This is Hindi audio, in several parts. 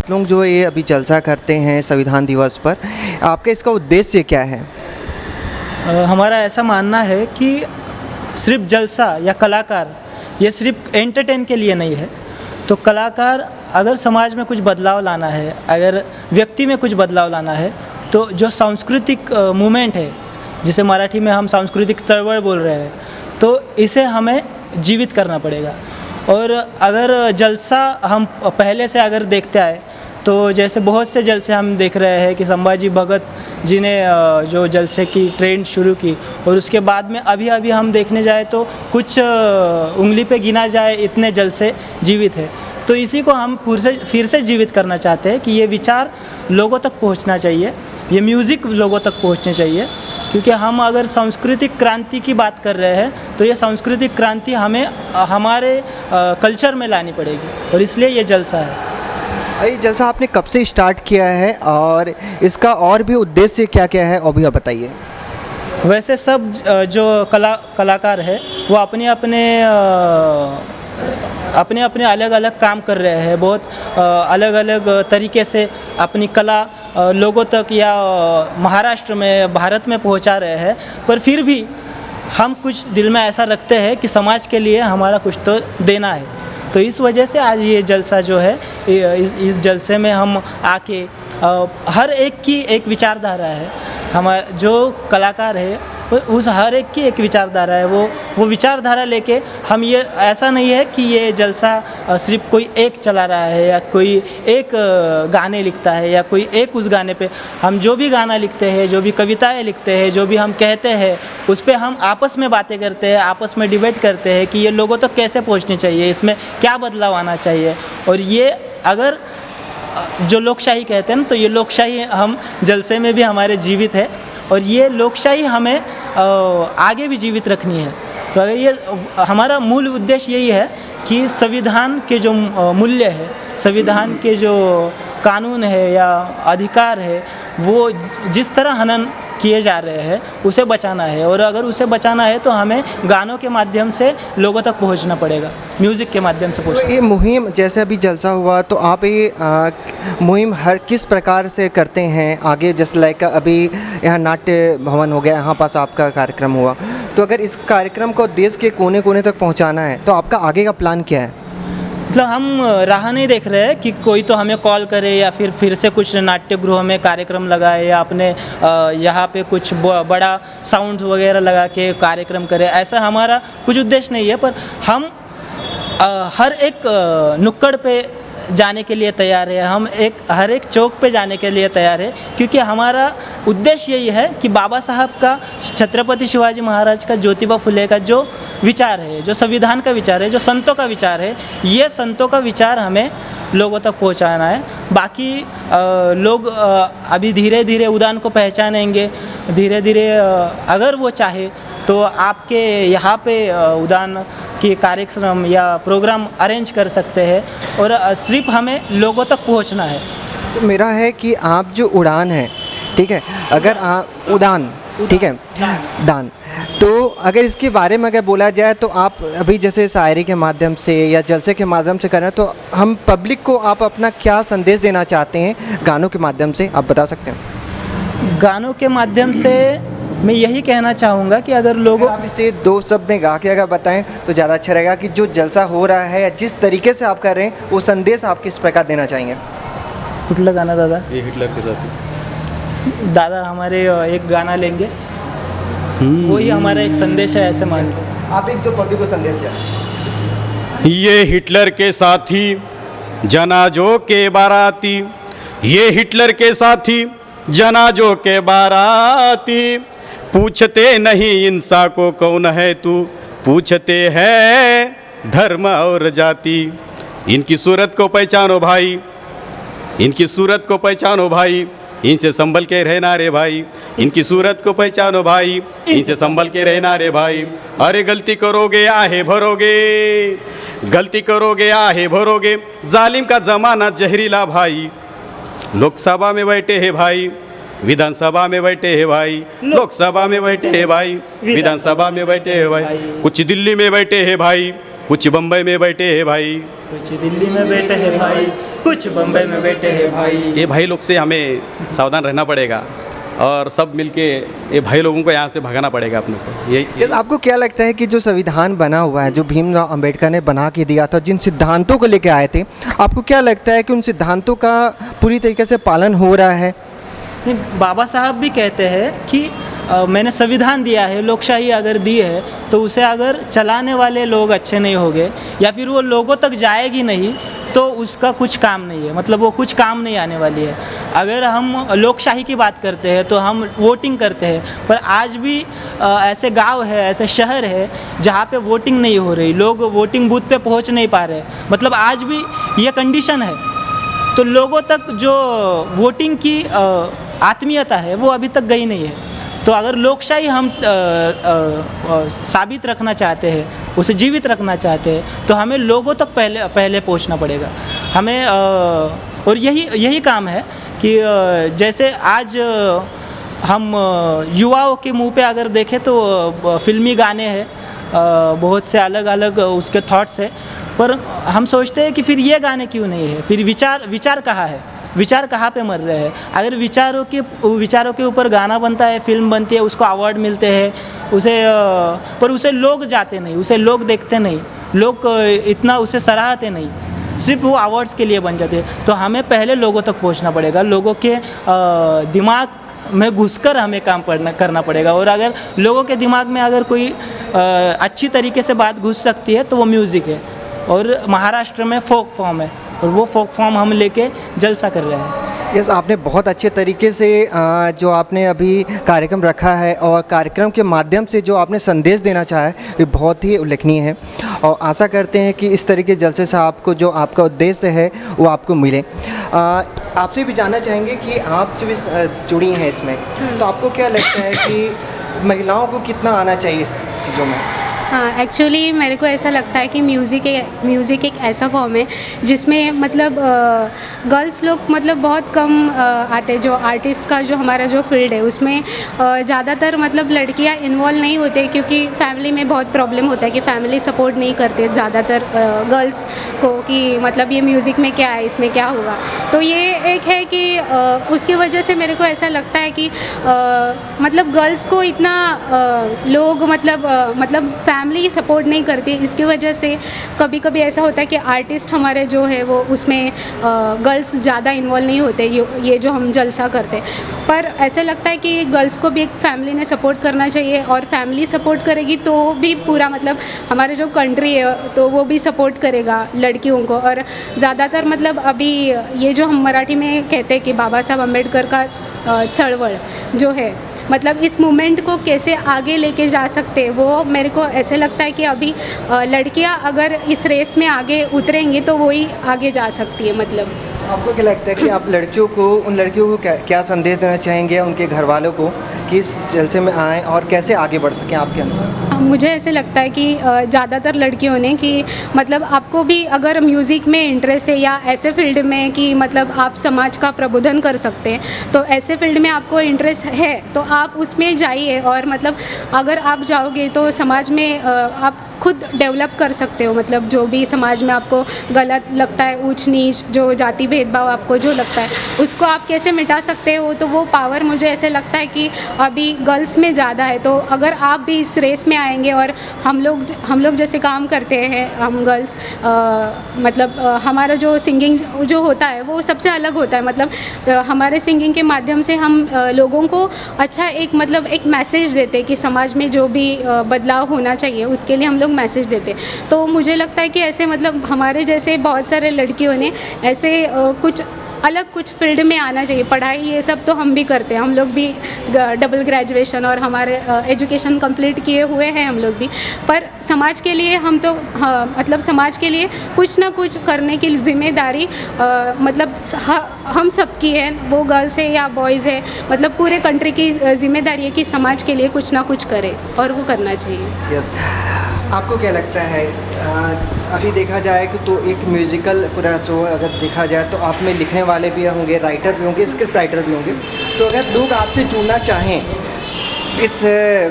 आप लोग जो ये अभी जलसा करते हैं संविधान दिवस पर, आपका इसका उद्देश्य क्या है? हमारा ऐसा मानना है कि सिर्फ जलसा या कलाकार ये सिर्फ एंटरटेन के लिए नहीं है। तो कलाकार अगर समाज में कुछ बदलाव लाना है, अगर व्यक्ति में कुछ बदलाव लाना है, तो जो सांस्कृतिक मूवमेंट है, जिसे मराठी में हम सांस्कृतिक चळवळ बोल रहे हैं, तो इसे हमें जीवित करना पड़ेगा। और अगर जलसा हम पहले से अगर देखते आए तो जैसे बहुत से जलसे हम देख रहे हैं कि संभाजी भगत जी ने जो जलसे की ट्रेंड शुरू की, और उसके बाद में अभी अभी हम देखने जाए तो कुछ उंगली पे गिना जाए इतने जलसे जीवित है। तो इसी को हम फिर से जीवित करना चाहते हैं कि ये विचार लोगों तक पहुंचना चाहिए, ये म्यूज़िक लोगों तक पहुंचनी चाहिए। क्योंकि हम अगर सांस्कृतिक क्रांति की बात कर रहे हैं तो ये सांस्कृतिक क्रांति हमें हमारे कल्चर में लानी पड़ेगी, और इसलिए ये जलसा है। ये जलसा आपने कब से स्टार्ट किया है और इसका और भी उद्देश्य क्या क्या है, और भी आप बताइए। वैसे सब जो कलाकार है वो अपने अपने अलग अलग काम कर रहे हैं, बहुत अलग अलग तरीके से अपनी कला लोगों तक या महाराष्ट्र में, भारत में पहुंचा रहे हैं। पर फिर भी हम कुछ दिल में ऐसा रखते हैं कि समाज के लिए हमारा कुछ तो देना है। तो इस वजह से आज ये जलसा जो है, इस जलसे में हम आके हर एक की एक विचारधारा है, हमारा जो कलाकार है उस हर एक की एक विचारधारा है, वो विचारधारा लेके हम, ये ऐसा नहीं है कि ये जलसा सिर्फ कोई एक चला रहा है या कोई एक गाने लिखता है या कोई एक उस गाने पे, हम जो भी गाना लिखते हैं, जो भी कविताएं लिखते हैं, जो भी हम कहते हैं, उस पर हम आपस में बातें करते हैं, आपस में डिबेट करते हैं कि ये लोगों तक कैसे पहुंचनी चाहिए, इसमें क्या बदलाव आना चाहिए। और ये अगर जो लोकशाही कहते हैं ना, तो ये लोकशाही हम जलसे में भी हमारे जीवित है, और ये लोकशाही हमें आगे भी जीवित रखनी है। तो अगर ये हमारा मूल उद्देश्य यही है कि संविधान के जो मूल्य है, संविधान के जो कानून है या अधिकार है, वो जिस तरह हनन किए जा रहे हैं उसे बचाना है। और अगर उसे बचाना है तो हमें गानों के माध्यम से लोगों तक पहुंचना पड़ेगा, म्यूज़िक के माध्यम से पहुंचना। तो ये मुहिम जैसे अभी जलसा हुआ, तो आप ये मुहिम हर किस प्रकार से करते हैं आगे? जैसे लाइक अभी यहाँ नाट्य भवन हो गया, यहाँ पास आपका कार्यक्रम हुआ, तो अगर इस कार्यक्रम को देश के कोने कोने तक पहुँचाना है तो आपका आगे का प्लान क्या है? मतलब हम राह नहीं देख रहे हैं कि कोई तो हमें कॉल करे या फिर से कुछ नाट्य गृह में कार्यक्रम लगाए या अपने यहाँ पे कुछ बड़ा साउंड वगैरह लगा के कार्यक्रम करे, ऐसा हमारा कुछ उद्देश्य नहीं है। पर हम हर एक नुक्कड़ पे जाने के लिए तैयार है, हम हर एक चौक पे जाने के लिए तैयार है, क्योंकि हमारा उद्देश्य यही है कि बाबा साहब का, छत्रपति शिवाजी महाराज का, ज्योतिबा फुले का जो विचार है, जो संविधान का विचार है, जो संतों का विचार है, ये संतों का विचार हमें लोगों तक पहुंचाना है। बाकी लोग अभी धीरे धीरे उदान को पहचानेंगे, धीरे धीरे अगर वो चाहे तो आपके यहाँ पे उदान के कार्यक्रम या प्रोग्राम अरेंज कर सकते हैं, और सिर्फ हमें लोगों तक पहुंचना है। तो मेरा है कि आप जो उड़ान है, ठीक है, अगर आप उड़ान, ठीक है, दान, तो अगर इसके बारे में अगर बोला जाए तो आप अभी जैसे शायरी के माध्यम से या जलसे के माध्यम से कर रहे हैं, तो हम पब्लिक को आप अपना क्या संदेश देना चाहते हैं गानों के माध्यम से, आप बता सकते हैं? गानों के माध्यम से मैं यही कहना चाहूँगा कि अगर लोगों, आप इसे दो शब्द में गा के अगर बताएं तो ज़्यादा अच्छा रहेगा कि जो जलसा हो रहा है या जिस तरीके से आप कर रहे हैं वो संदेश आप किस प्रकार देना चाहेंगे? कुठला गाना दादा? ये हिटलर के साथ दादा हमारे एक गाना लेंगे, वही हमारा एक संदेश है, ऐसे मान लो। आप एक जो पब्लिक को संदेश दें। ये हिटलर के साथी जनाजों के बाराती, ये हिटलर के साथी जनाजों के बाराती, पूछते नहीं इंसान को कौन है तू, पूछते हैं धर्म और जाति। इनकी सूरत को पहचानो भाई, इनकी सूरत को पहचानो भाई, इनसे संभल के रहना रे भाई, इनकी सूरत को पहचानो भाई, इनसे संभल के रहना रे भाई। अरे गलती करोगे आहे भरोगे, गलती करोगे आहे भरोगे, जालिम का ज़माना जहरीला भाई। लोकसभा में बैठे हैं भाई, विधानसभा में बैठे हैं भाई, लोकसभा में बैठे हैं भाई, विधानसभा में बैठे हैं भाई, कुछ दिल्ली में बैठे हैं भाई, कुछ बम्बई में बैठे हैं भाई, कुछ दिल्ली में बैठे हैं भाई, कुछ बम्बई में बैठे हैं भाई। ये भाई लोग से हमें सावधान रहना पड़ेगा और सब मिलके ये भाई लोगों को यहाँ से भगाना पड़ेगा अपने को। यस, आपको क्या लगता है कि जो संविधान बना हुआ है, जो भीमराव अंबेडकर ने बना के दिया था, जिन सिद्धांतों को लेके आए थे, आपको क्या लगता है कि उन सिद्धांतों का पूरी तरीके से पालन हो रहा है? नहीं, बाबा साहब भी कहते हैं कि मैंने संविधान दिया है, लोकशाही अगर दी है तो उसे अगर चलाने वाले लोग अच्छे नहीं होंगे या फिर वो लोगों तक जाएगी नहीं तो उसका कुछ काम नहीं है, मतलब वो कुछ काम नहीं आने वाली है। अगर हम लोकशाही की बात करते हैं तो हम वोटिंग करते हैं, पर आज भी ऐसे गांव है, ऐसे शहर है जहाँ पे वोटिंग नहीं हो रही, लोग वोटिंग बूथ पे पहुँच नहीं पा रहे, मतलब आज भी ये कंडीशन है। तो लोगों तक जो वोटिंग की आत्मीयता है वो अभी तक गई नहीं है। तो अगर लोकशाही हम साबित रखना चाहते हैं, उसे जीवित रखना चाहते हैं, तो हमें लोगों तक पहले पहुंचना पड़ेगा हमें। और यही काम है कि जैसे आज हम युवाओं के मुंह पे अगर देखें तो फिल्मी गाने हैं, बहुत से अलग अलग उसके थॉट्स है, पर हम सोचते हैं कि फिर ये गाने क्यों नहीं है, फिर विचार कहाँ है, विचार कहाँ पे मर रहे हैं। अगर विचारों के ऊपर गाना बनता है, फिल्म बनती है, उसको अवार्ड मिलते हैं, पर उसे लोग जाते नहीं, उसे लोग देखते नहीं, लोग इतना उसे सराहते नहीं, सिर्फ वो अवार्ड्स के लिए बन जाते हैं। तो हमें पहले लोगों तक पहुंचना पड़ेगा, लोगों के दिमाग में घुसकर हमें काम करना पड़ेगा। और अगर लोगों के दिमाग में अगर कोई अच्छी तरीके से बात घुस सकती है तो वो म्यूज़िक है, और महाराष्ट्र में फोक फॉर्म है, और वो फोक फॉर्म हम लेके जलसा कर रहे हैं। यस, आपने बहुत अच्छे तरीके से जो आपने अभी कार्यक्रम रखा है और कार्यक्रम के माध्यम से जो आपने संदेश देना चाहा है, ये बहुत ही उल्लेखनीय है, और आशा करते हैं कि इस तरीके जलसे से आपको जो आपका उद्देश्य है वो आपको मिले। आपसे भी जानना चाहेंगे कि आप जो इस जुड़ी हैं इसमें, तो आपको क्या लगता है कि महिलाओं को कितना आना चाहिए इस चीज़ों में? हाँ, एक्चुअली मेरे को ऐसा लगता है कि म्यूज़िक एक ऐसा फॉर्म है जिसमें मतलब गर्ल्स लोग मतलब बहुत कम आते हैं। जो आर्टिस्ट का जो हमारा जो फील्ड है उसमें ज़्यादातर मतलब लड़कियां इन्वॉल्व नहीं होते, क्योंकि फैमिली में बहुत प्रॉब्लम होता है कि फैमिली सपोर्ट नहीं करते ज़्यादातर गर्ल्स को कि मतलब ये म्यूज़िक में क्या है, इसमें क्या होगा। तो ये एक है कि उसकी वजह से मेरे को ऐसा लगता है कि मतलब गर्ल्स को इतना लोग मतलब फैमिली सपोर्ट नहीं करती। इसकी वजह से कभी कभी ऐसा होता है कि आर्टिस्ट हमारे जो है वो उसमें गर्ल्स ज़्यादा इन्वॉल्व नहीं होते, ये जो हम जलसा करते। पर ऐसा लगता है कि गर्ल्स को भी एक फैमिली ने सपोर्ट करना चाहिए, और फैमिली सपोर्ट करेगी तो भी पूरा मतलब हमारे जो कंट्री है तो वो भी सपोर्ट करेगा लड़कियों को। और ज़्यादातर मतलब अभी ये जो हम मराठी में कहते हैं कि बाबा साहब अम्बेडकर का चळवळ जो है, मतलब इस मूवमेंट को कैसे आगे लेके जा सकते हैं, वो मेरे को ऐसे लगता है कि अभी लड़कियां अगर इस रेस में आगे उतरेंगी तो वो ही आगे जा सकती है। मतलब आपको क्या लगता है कि आप उन लड़कियों को क्या संदेश देना चाहेंगे उनके घर वालों को कि इस जलसे में आएँ और कैसे आगे बढ़ सकें आपके अनुसार? मुझे ऐसे लगता है कि ज़्यादातर लड़कियों ने कि मतलब आपको भी अगर म्यूज़िक में इंटरेस्ट है या ऐसे फील्ड में कि मतलब आप समाज का प्रबोधन कर सकते हैं, तो ऐसे फील्ड में आपको इंटरेस्ट है तो आप उसमें जाइए। और मतलब अगर आप जाओगे तो समाज में आप खुद डेवलप कर सकते हो। मतलब जो भी समाज में आपको गलत लगता है, ऊंच नीच, जो जाति भेदभाव आपको जो लगता है, उसको आप कैसे मिटा सकते हो, तो वो पावर मुझे ऐसे लगता है कि अभी गर्ल्स में ज़्यादा है। तो अगर आप भी इस रेस में आएंगे और हम लोग जैसे काम करते हैं, हम गर्ल्स मतलब हमारा जो सिंगिंग जो होता है वो सबसे अलग होता है। मतलब हमारे सिंगिंग के माध्यम से हम लोगों को अच्छा एक मैसेज देते हैं कि समाज में जो भी बदलाव होना चाहिए उसके लिए हम लोग मैसेज देते। तो मुझे लगता है कि ऐसे मतलब हमारे जैसे बहुत सारे लड़कियों ने ऐसे कुछ फील्ड में आना चाहिए। पढ़ाई ये सब तो हम भी करते हैं, हम लोग भी डबल ग्रेजुएशन और हमारे एजुकेशन कंप्लीट किए हुए हैं हम लोग भी। पर समाज के लिए हम तो मतलब समाज के लिए कुछ ना कुछ करने की जिम्मेदारी मतलब हम सब की है, वो गर्ल्स है या बॉयज़ है, मतलब पूरे कंट्री की जिम्मेदारी है कि समाज के लिए कुछ ना कुछ करे, और वो करना चाहिए। यस, आपको क्या लगता है अभी देखा जाए कि तो एक म्यूज़िकल पूरा शो अगर देखा जाए तो आप में लिखने वाले भी होंगे, राइटर भी होंगे, स्क्रिप्ट राइटर भी होंगे, तो अगर लोग आपसे जुड़ना चाहें इस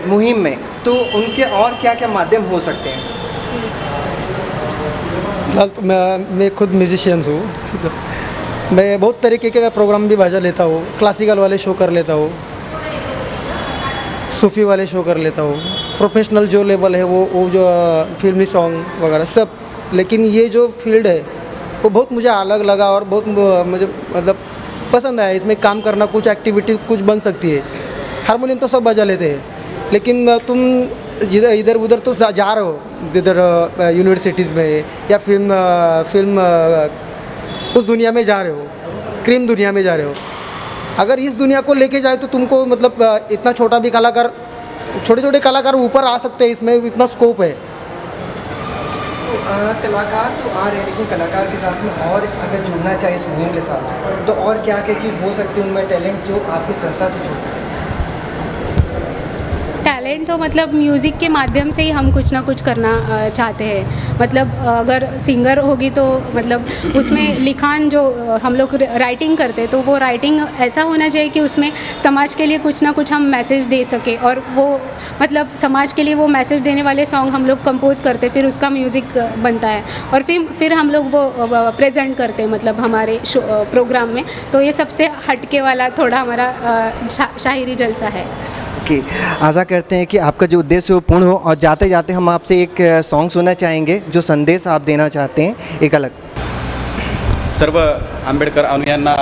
मुहिम में तो उनके और क्या क्या माध्यम हो सकते हैं? फिलहाल तो मैं खुद म्यूजिशियन हूँ, मैं बहुत तरीके के प्रोग्राम भी बजा लेता हूँ, क्लासिकल वाले शो कर लेता हूँ, सूफी वाले शो कर लेता हूँ, प्रोफेशनल जो लेवल है वो जो फिल्मी सॉन्ग वगैरह सब। लेकिन ये जो फील्ड है वो बहुत मुझे अलग लगा और बहुत मुझे मतलब पसंद आया। इसमें काम करना, कुछ एक्टिविटी कुछ बन सकती है। हारमोनियम तो सब बजा लेते हैं, लेकिन तुम इधर उधर तो जा रहे हो, इधर यूनिवर्सिटीज़ में या फिल्म उस दुनिया में जा रहे हो, क्रीम दुनिया में जा रहे हो। अगर इस दुनिया को लेके जाए तो तुमको मतलब इतना छोटा भी कलाकार, छोटे छोटे कलाकार ऊपर आ सकते हैं, इसमें इतना स्कोप है। कलाकार तो आ रहे हैं, लेकिन कलाकार के साथ में और अगर जुड़ना चाहे इस मुहिम के साथ तो और क्या क्या चीज़ हो सकती है उनमें टैलेंट जो आपकी संस्था से जुड़ सके? टैलेंट हो मतलब म्यूज़िक के माध्यम से ही हम कुछ ना कुछ करना चाहते हैं। मतलब अगर सिंगर होगी तो मतलब उसमें लिखान जो हम लोग राइटिंग करते हैं तो वो राइटिंग ऐसा होना चाहिए कि उसमें समाज के लिए कुछ ना कुछ हम मैसेज दे सके, और वो मतलब समाज के लिए वो मैसेज देने वाले सॉन्ग हम लोग कंपोज करते, फिर उसका म्यूज़िक बनता है और फिर हम लोग वो प्रेजेंट करते हैं मतलब हमारे प्रोग्राम में। तो ये सबसे हटके वाला थोड़ा हमारा शायरी जलसा है। कि आशा करते हैं कि आपका जो उद्देश्य वो पूर्ण हो। और जाते जाते हम आपसे एक सॉन्ग सुनना चाहेंगे जो संदेश आप देना चाहते हैं एक अलग। सर्व आंबेडकर अनुयांना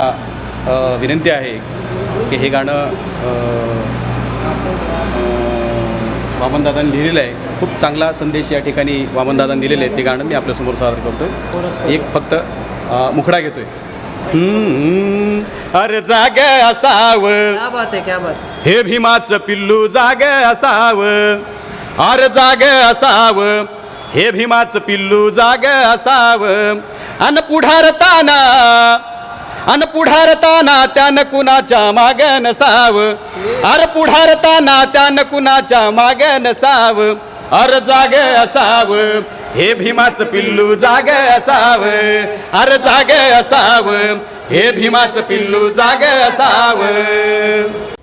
विनंती आहे की हे गाणं वामनदादांनी लिहिलेलं आहे। खूप चांगला संदेश या ठिकाणी वामनदादांनी दिलेले आहे। ते गाणं मी आपल्यासमोर सादर करतो। एक फक्त मुखडा घेतोय। अरे जाग असावं, क्या बात है, क्या बात है। हे भीमाचं पिल्लू जाग असावं, अरे जाग असावं, हे भीमाचं पिल्लू जाग असावं, अन पुढारताना त्यानं कुणाच्या माग नसावं, अरे पुढारताना त्यानं कुणाच्या माग नसावं, अरे जाग असावं, हे भीमाचं पिल्लू जाग असावं, अरे जाग असावं, हे भीमाचं पिल्लू जाग असावं।